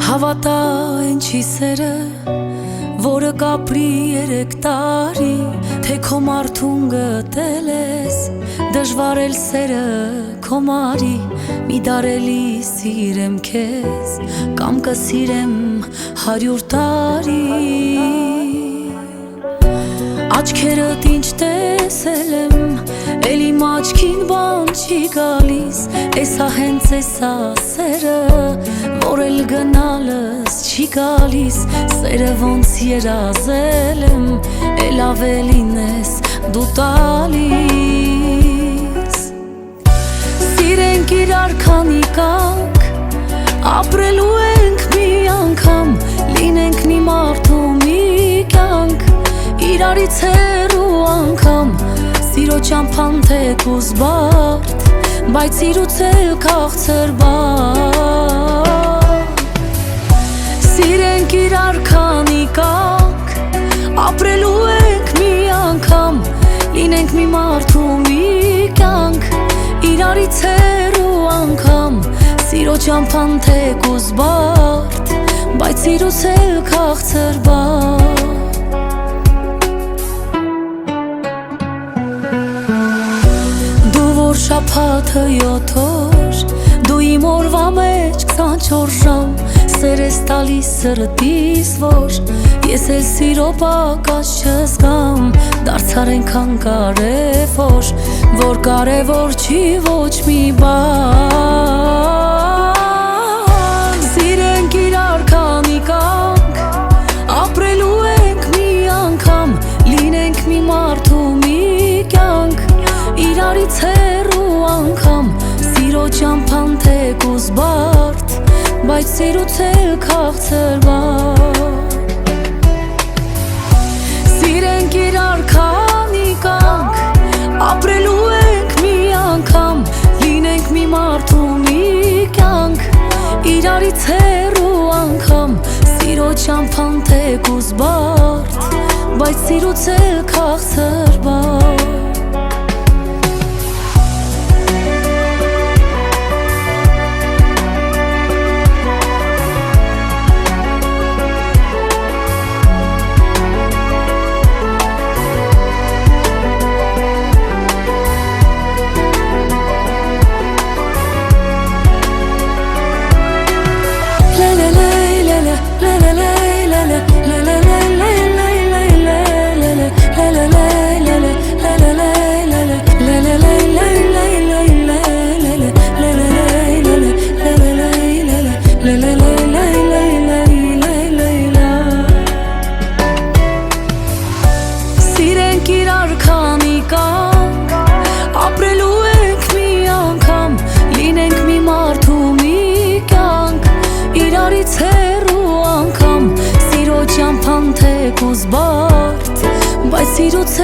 Հավատա ինչի սերը, որը կապրի 3 տարի, թե քո մարդուն գտել ես, դժվար էլ սերը քո մարի, մի դարելի սիրեմ քեզ, կամ կսիրեմ 100 տարի։ Աչքերդ ինչ տեսել եմ, էլ իմ աչքին բան չի գալիս, էսա հենց էսա սերը, որ էլ գնալս չի գալիս, սերը ոնց երազել եմ, էլ ավելին ես դու տալիս։ Սիրենք իրար քանի կանք, ապրելու ենք մի անգամ, լինենք մի մարդու մի կյանք, իրարից հեռու անգամ, սիրո ճամփան թեկուզ բարդ, բայց սիրուց էլ քաղցր բար։ Սիրենք իրար քանի կանք, ապրելու ենք մի անգամ, լինենք մի մարդու մի կյանք, իրարից հեռու անգամ, սիրո ճամփան թեկուզ բարդ, բայց սիրուց էլ քաղցր բար։ Շաբաթը 7 օր, դու իմ օրվա մեջ 24 ժամ, սեր ես տալիս սրտիս, որ ես էլ սիրո պակաս չզգամ, դարձար ենքան կարևոր, որ կարևոր չի ոչ մի բան։ Սիրենք իրար քանի կանք, ապրելու ենք մի անգամ, լինենք մի մարդու մի կյանք, իրարից հեռու անգամ, սիրո ճամփան թեկուզ բարդ, բայց սիրուց էլ քաղցր բար։ Սիրենք իրար քանի կանք, ապրելու ենք մի անգամ, լինենք մի մարդու մի կյանք, իրարից հեռու անգամ, սիրո ճամփան թեկուզ բարդ, բայց սիրուց էլ քաղցր բար։ Սիրենք իրար քանի կանք, ապրելու ենք մի անգամ, լինենք մի մարդու մի կյանք, իրարից հեռու անգամ, սիրո ճամփան թեկուզ բարդ, բայց սիրուց